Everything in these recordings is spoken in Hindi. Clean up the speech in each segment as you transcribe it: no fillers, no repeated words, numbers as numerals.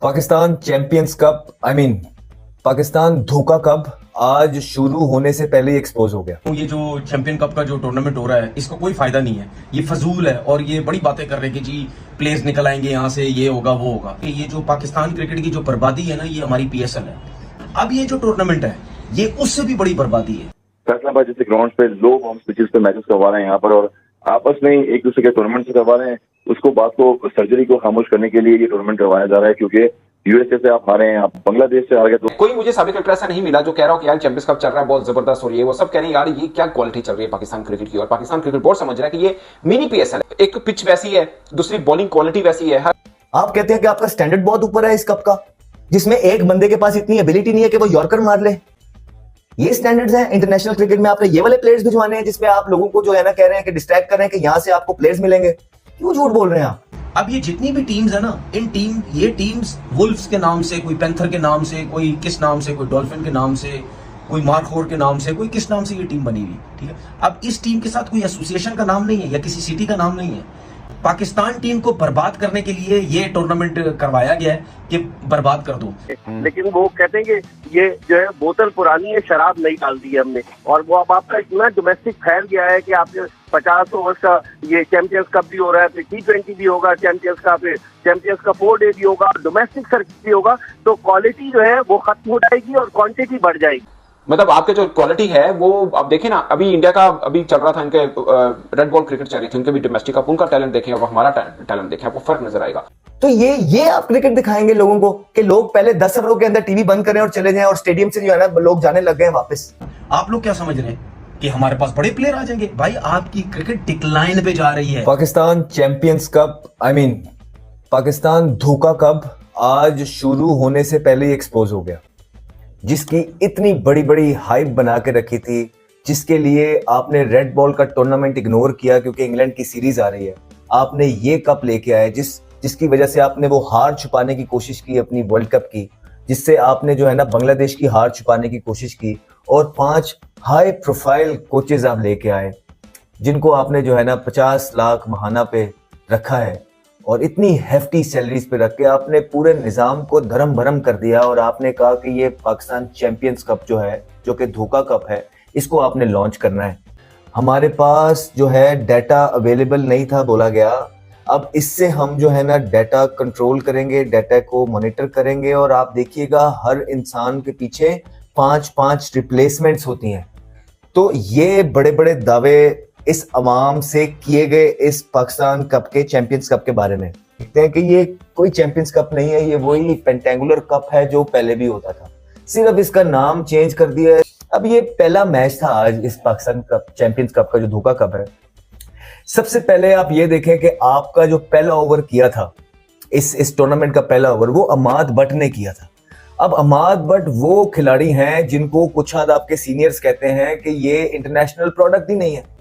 पाकिस्तान चैंपियंस कप पाकिस्तान धोखा कप आज शुरू होने से पहले ही एक्सपोज हो गया। ये जो चैंपियन कप का जो टूर्नामेंट हो रहा है इसको कोई फायदा नहीं है, ये फजूल है और ये बड़ी बातें कर रहे हैं कि जी प्लेयर्स निकल आएंगे यहाँ से, ये होगा वो होगा। ये जो पाकिस्तान क्रिकेट की जो बर्बादी है ना, ये हमारी PSL है। अब ये जो टूर्नामेंट है ये उससे भी बड़ी बर्बादी है। फैसलाबाद जैसे ग्राउंड पे लो फॉर्म पिचेस पे मैचेस करवा रहे हैं यहाँ पर और आपस में एक दूसरे के टूर्नामेंट से करवा रहे हैं। उसको बात को सर्जरी को खामोश करने के लिए ये टूर्नामेंट करवाया जा रहा है, क्योंकि यूएसए से आप हारे हैं, आप बांग्लादेश से हार गए। तो कोई मुझे साबित करके ऐसा नहीं मिला जो कह रहा हो कि यार चैंपियंस कप चल रहा है बहुत जबरदस्त हो रही है। वो सब कह रहे हैं यार ये क्या क्वालिटी चल रही है पाकिस्तान क्रिकेट की, और पाकिस्तान क्रिकेट बोर्ड समझ रहा है कि ये मिनी PSL है। एक पिच वैसी है, दूसरी बॉलिंग क्वालिटी वैसी है। आप कहते हैं कि आपका स्टैंडर्ड बहुत ऊपर है इस कप का, जिसमें एक बंदे के पास इतनी एबिलिटी नहीं है कि वो यॉर्कर मार ले। ये स्टैंडर्ड्स हैं इंटरनेशनल क्रिकेट में। आपने ये वाले प्लेयर्स भिजवाने हैं जिसमें आप लोगों को जो है ना कह रहे हैं कि डिस्ट्रैक्ट कर रहे हैं कि यहां से आपको प्लेयर्स मिलेंगे। क्यों झूठ बोल रहे हैं आप? अब ये जितनी भी टीम्स है ना, ये टीम्स वुल्फ्स के नाम से, कोई पैंथर के नाम से, कोई किस नाम से, कोई डॉल्फिन के नाम से, कोई मार्कहोर के नाम से, कोई किस नाम से ये टीम बनी हुई, ठीक है। अब इस टीम के साथ कोई एसोसिएशन का नाम नहीं है या किसी सिटी का नाम नहीं है। पाकिस्तान टीम को बर्बाद करने के लिए ये टूर्नामेंट करवाया गया है कि बर्बाद कर दो। लेकिन वो कहते हैं कि ये जो है बोतल पुरानी है, शराब नहीं डाल दी है हमने। और वो अब आपका इतना डोमेस्टिक फैल गया है कि आपने 50 ओवर का ये चैंपियंस कप भी हो रहा है, फिर T20 भी होगा चैंपियंस का, फिर चैंपियंस का 4 डे भी होगा, डोमेस्टिक सर्किट भी होगा। तो क्वालिटी जो है वो खत्म हो जाएगी और क्वांटिटी बढ़ जाएगी। मतलब आपके जो क्वालिटी है वो आप देखें ना, अभी इंडिया का अभी चल रहा था, इनके रेड बॉल क्रिकेट चल रही थी, उनके भी डोमेस्टिक कप, उनका टैलेंट देखें और हमारा टैलेंट देखें, आपको फर्क नजर आएगा। तो ये आप क्रिकेट दिखाएंगे लोगों को कि लोग पहले 10 ओवरों के अंदर टीवी बंद करें और चले जाएं और स्टेडियम से जो है ना लोग जाने लग गए वापस। आप लोग क्या समझ रहे हैं कि हमारे पास बड़े प्लेयर आ जाएंगे? भाई आपकी क्रिकेट डिक्लाइन पे जा रही है। पाकिस्तान चैंपियंस कप पाकिस्तान धोखा कप आज शुरू होने से पहले ही एक्सपोज हो गया। जिसकी इतनी बड़ी बड़ी हाइप बना के रखी थी, जिसके लिए आपने रेड बॉल का टूर्नामेंट इग्नोर किया क्योंकि इंग्लैंड की सीरीज आ रही है, आपने ये कप लेके आए जिसकी वजह से आपने वो हार छुपाने की कोशिश की अपनी वर्ल्ड कप की, जिससे आपने जो है ना बांग्लादेश की हार छुपाने की कोशिश की, और 5 हाई प्रोफाइल कोचेज आप लेके आए जिनको आपने जो है ना 50 लाख महाना पे रखा है और इतनी हेफ्टी सैलरीज पे रख के आपने पूरे निज़ाम को धर्म भरम कर दिया। और आपने कहा कि ये पाकिस्तान चैंपियंस कप जो है, जो कि धोखा कप है, इसको आपने लॉन्च करना है। हमारे पास जो है डाटा अवेलेबल नहीं था बोला गया। अब इससे हम जो है ना डाटा कंट्रोल करेंगे, डाटा को मॉनिटर करेंगे, और आप देखिएगा हर इंसान के पीछे 5-5 रिप्लेसमेंट्स होती हैं। तो ये बड़े बड़े दावे इस अवाम से किए गए इस पाकिस्तान कप के, चैंपियंस कप के बारे में देखते हैं कि ये कोई चैंपियंस कप नहीं है, ये वही पेंटेंगुलर कप है जो पहले भी होता था, सिर्फ इसका नाम चेंज कर दिया है। अब ये पहला मैच था आज इस पाकिस्तान कप, चैंपियंस कप का जो धोखा कप है। सबसे पहले आप ये देखें कि आपका जो पहला ओवर किया था इस टूर्नामेंट का पहला ओवर, वो अमाद बट ने किया था। अब अमाद बट वो खिलाड़ी हैं जिनको कुछ हद आपके सीनियर्स कहते हैं कि ये इंटरनेशनल प्रोडक्ट ही नहीं है।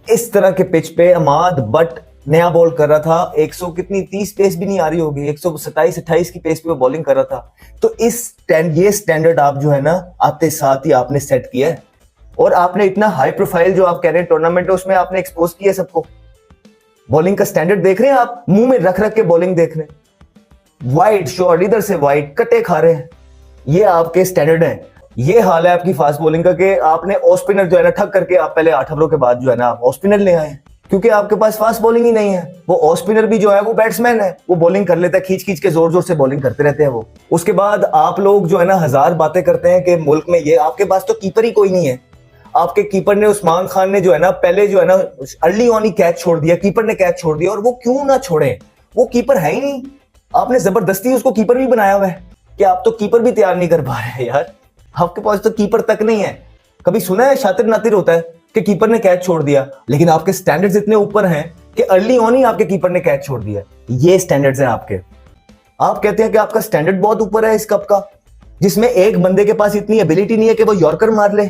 इस तरह के पिच पे अमाद बट नया बॉल कर रहा था, 130 पेस भी नहीं आ रही होगी, 127-28 की पेस पे वो बॉलिंग कर रहा था। तो ये स्टैंडर्ड आप जो है ना आते साथ ही आपने सेट किया है, और आपने इतना हाई प्रोफाइल जो आप कह रहे हैं टूर्नामेंट है उसमें आपने एक्सपोज किया सबको। बॉलिंग का स्टैंडर्ड देख रहे हैं आप, मुंह में रख रख के बॉलिंग देख रहे हैं, वाइड शॉट इधर से वाइड कटे खा रहे हैं, ये आपके स्टैंडर्ड है। ये हाल है आपकी फास्ट बॉलिंग का कि आपने ऑफ स्पिनर जो है ना ठग करके आप पहले 8 ओवरों के बाद जो है ना आप ऑफ स्पिनर ले आए, क्योंकि आपके पास फास्ट बॉलिंग ही नहीं है। वो ऑफ स्पिनर भी जो है वो बैट्समैन है, वो बॉलिंग कर लेता है, खींच खींच के जोर जोर से बॉलिंग करते रहते हैं वो। उसके बाद आप लोग जो है ना 1000 बातें करते हैं कि मुल्क में ये, आपके पास तो कीपर ही कोई नहीं है। आपके कीपर ने, उस्मान खान ने जो है ना पहले जो है ना अर्ली ऑन ही कैच छोड़ दिया, कीपर ने कैच छोड़ दिया, और वो क्यों ना छोड़े, वो कीपर है ही नहीं। आपने जबरदस्ती उसको कीपर भी बनाया हुआ है कि आप तो कीपर भी तैयार नहीं कर पा रहे यार, आपके पास तो कीपर तक नहीं है। कभी सुना है शातिर नातिर होता है कि कीपर ने कैच छोड़ दिया, लेकिन आपके स्टैंडर्ड्स इतने ऊपर हैं कि अर्ली ऑन ही आपके कीपर ने कैच छोड़ दिया। ये स्टैंडर्ड्स हैं आपके। आप कहते हैं कि आपका स्टैंडर्ड बहुत ऊपर है इस कप का, जिसमें एक बंदे के पास इतनी एबिलिटी नहीं है कि वो यॉर्कर मार ले।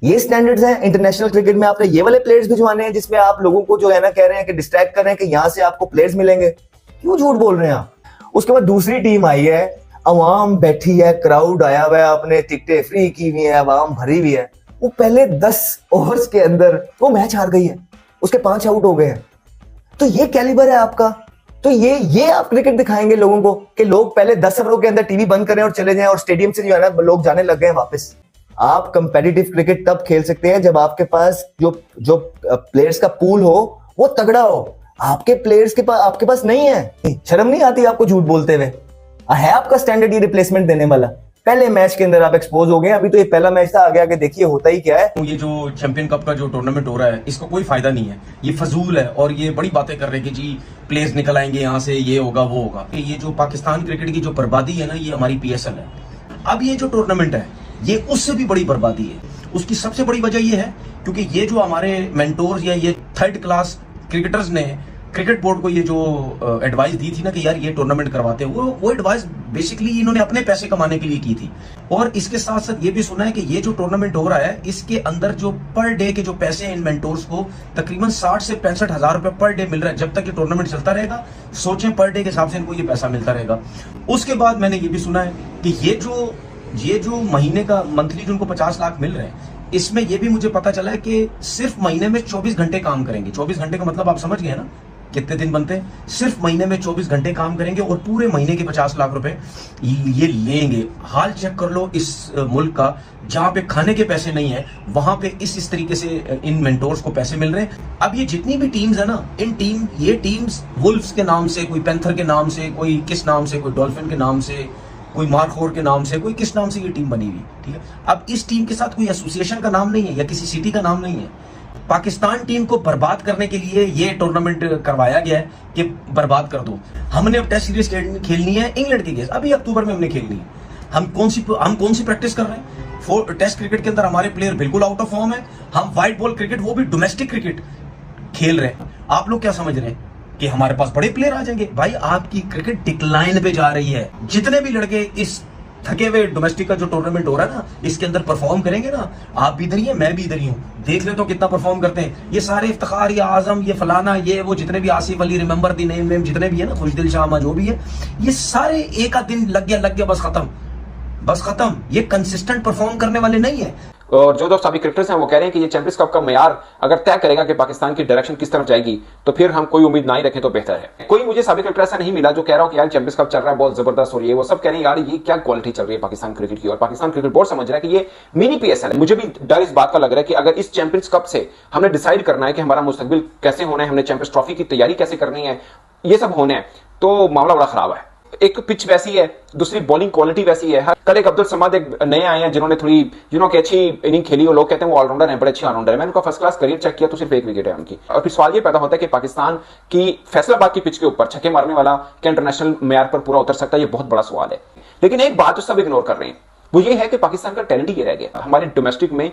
ये स्टैंडर्ड्स हैं इंटरनेशनल क्रिकेट में। आपने ये वाले प्लेयर्स भिजवाने हैं जिसमें आप लोगों को जो है ना कह रहे हैं कि डिस्ट्रैक्ट कर रहे हैं कि यहां से आपको प्लेयर्स मिलेंगे। क्यों झूठ बोल रहे हैं आप? उसके बाद दूसरी टीम आई है, अवाम बैठी है, क्राउड आया हुआ है, आपने टिकटें फ्री की हुई है, अवाम भरी हुई है, वो पहले 10 ओवर्स के अंदर वो मैच हार गई है, उसके 5 आउट हो गए हैं। तो ये कैलिबर है आपका तो ये आप क्रिकेट दिखाएंगे लोगों को कि लोग पहले 10 ओवरों के अंदर टीवी बंद करें और चले जाएं और स्टेडियम से जो है ना लोग जाने लग गए वापस। आप कंपेटिटिव क्रिकेट तब खेल सकते हैं जब आपके पास जो प्लेयर्स का पूल हो वो तगड़ा हो। आपके प्लेयर्स के पास आपके पास नहीं है। शर्म नहीं आती आपको झूठ बोलते हुए? है आपका स्टैंडर्ड ये रिप्लेसमेंट देने वाला? पहले मैच के अंदर आप एक्सपोज हो गए। अभी तो ये पहला मैच था, आगे आगे देखिए होता ही क्या है। ये जो चैंपियन कप का जो टूर्नामेंट हो रहा है इसका कोई फायदा नहीं है, ये फजूल है। और ये बड़ी बातें कर रहे हैं कि जी प्लेयर्स निकल आएंगे यहाँ से, ये होगा वो होगा। ये जो पाकिस्तान क्रिकेट की जो बर्बादी है ना, ये हमारी PSL है। अब ये जो टूर्नामेंट है ये उससे भी बड़ी बर्बादी है। उसकी सबसे बड़ी वजह ये है क्योंकि ये जो हमारे मेंटोर्स या ये थर्ड क्लास क्रिकेटर्स ने क्रिकेट बोर्ड को ये जो एडवाइस दी थी ना कि यार ये टूर्नामेंट करवाते हैं, वो एडवाइस बेसिकली इन्होंने अपने पैसे कमाने के लिए की थी। और इसके साथ साथ ये भी सुना है कि ये जो टूर्नामेंट हो रहा है इसके अंदर जो पर डे के जो पैसे हैं इन मेंटोर्स को तकरीबन 60 से 65 हजार रुपए पर डे मिल रहा है। जब तक ये टूर्नामेंट चलता रहेगा, सोचें पर डे के हिसाब से इनको ये पैसा मिलता रहेगा। उसके बाद मैंने ये भी सुना है कि ये जो महीने का मंथली जो उनको 50 लाख मिल रहे हैं, इसमें ये भी मुझे पता चला है कि सिर्फ महीने में 24 घंटे काम करेंगे। 24 घंटे का मतलब आप समझ गए ना कितने दिन बनते हैं? सिर्फ महीने में 24 घंटे काम करेंगे और पूरे महीने के 50 लाख रुपए ये लेंगे। हाल चेक कर लो इस मुल्क का, जहां पे खाने के पैसे नहीं है वहां पे इस तरीके से इन मेंटोर्स को पैसे मिल रहे हैं। अब ये जितनी भी टीम्स है ना, ये टीम्स वुल्फ्स के नाम से, कोई पैंथर के नाम से, कोई किस नाम से, कोई डॉल्फिन के नाम से, कोई मारखोर के नाम से, कोई किस नाम से ये टीम बनी हुई, ठीक है। अब इस टीम के साथ कोई एसोसिएशन का नाम नहीं है या किसी सिटी का नाम नहीं है। पाकिस्तान टीम को बर्बाद करने के लिए ये टूर्नामेंट करवाया गया है कि बर्बाद कर दो। हमने अब टेस्ट सीरीज खेलनी है इंग्लैंड की, अभी अक्टूबर में हमने खेलनी है। हम कौन सी प्रैक्टिस कर रहे हैं? टेस्ट क्रिकेट के अंदर हमारे प्लेयर बिल्कुल आउट ऑफ फॉर्म है। हम व्हाइट बॉल क्रिकेट, वो भी डोमेस्टिक क्रिकेट खेल रहे हैं। आप लोग क्या समझ रहे हैं कि हमारे पास बड़े प्लेयर आ जाएंगे? भाई आपकी क्रिकेट डिक्लाइन पे जा रही है। जितने भी लड़के इस थके हुए डोमेस्टिक का जो टूर्नामेंट हो रहा है ना, इसके अंदर परफॉर्म करेंगे ना, आप भी इधर ही है, मैं भी इधर ही हूं, देख ले तो कितना परफॉर्म करते हैं ये सारे। इफ्तिखार, ये आजम, ये फलाना, ये वो, जितने भी Asif Ali, remember the name, जितने भी है ना, खुशदिल शामा, जो भी है, ये सारे एक आध दिन लग गया बस खत्म। ये कंसिस्टेंट परफॉर्म करने वाले नहीं है। और जो दोस्त अभी क्रिकेटर्स हैं वो कह रहे हैं कि ये चैंपियंस कप का मेयार अगर तय करेगा कि पाकिस्तान की डायरेक्शन किस तरफ जाएगी, तो फिर हम कोई उम्मीद ना ही रखें तो बेहतर है। कोई मुझे साबिक क्रिकेटर ऐसा नहीं मिला जो कह रहा हो कि यार चैंपियंस कप चल रहा है बहुत जबरदस्त हो रही है। वो सब कह रहे हैं यार ये क्या क्वालिटी चल रही है पाकिस्तान क्रिकेट की। और पाकिस्तान क्रिकेट बोर्ड समझ रहा है कि ये मिनी PSL है। मुझे भी डर इस बात का लग रहा है कि अगर इस चैंपियंस कप से हमने डिसाइड करना है कि हमारा मुस्तकबिल कैसे होना है, हमने चैंपियंस ट्रॉफी की तैयारी कैसे करनी है, ये सब होने हैं, तो मामला बड़ा खराब है। एक पिच वैसी है, दूसरी बॉलिंग क्वालिटी वैसी है। कल एक अब्दुल समद एक नए आए हैं जिन्होंने थोड़ी की अच्छी इनिंग खेली और लोग कहते हैं वो ऑलराउंडर है, बड़े अच्छे ऑलराउंडर है। मैंने उनका फर्स्ट क्लास करियर चेक किया तो सिर्फ एक विकेट है उनकी। और फिर सवाल ये पैदा होता है कि पाकिस्तान की फैसलाबाद की पिच के ऊपर छक्के मारने वाला क्या इंटरनेशनल मेयार पर पूरा उतर सकता है? ये बहुत बड़ा सवाल है। लेकिन एक बात तो सब इग्नोर कर रहे हैं, वो ये है कि पाकिस्तान का टैलेंट ही ये रह गया। हमारे डोमेस्टिक में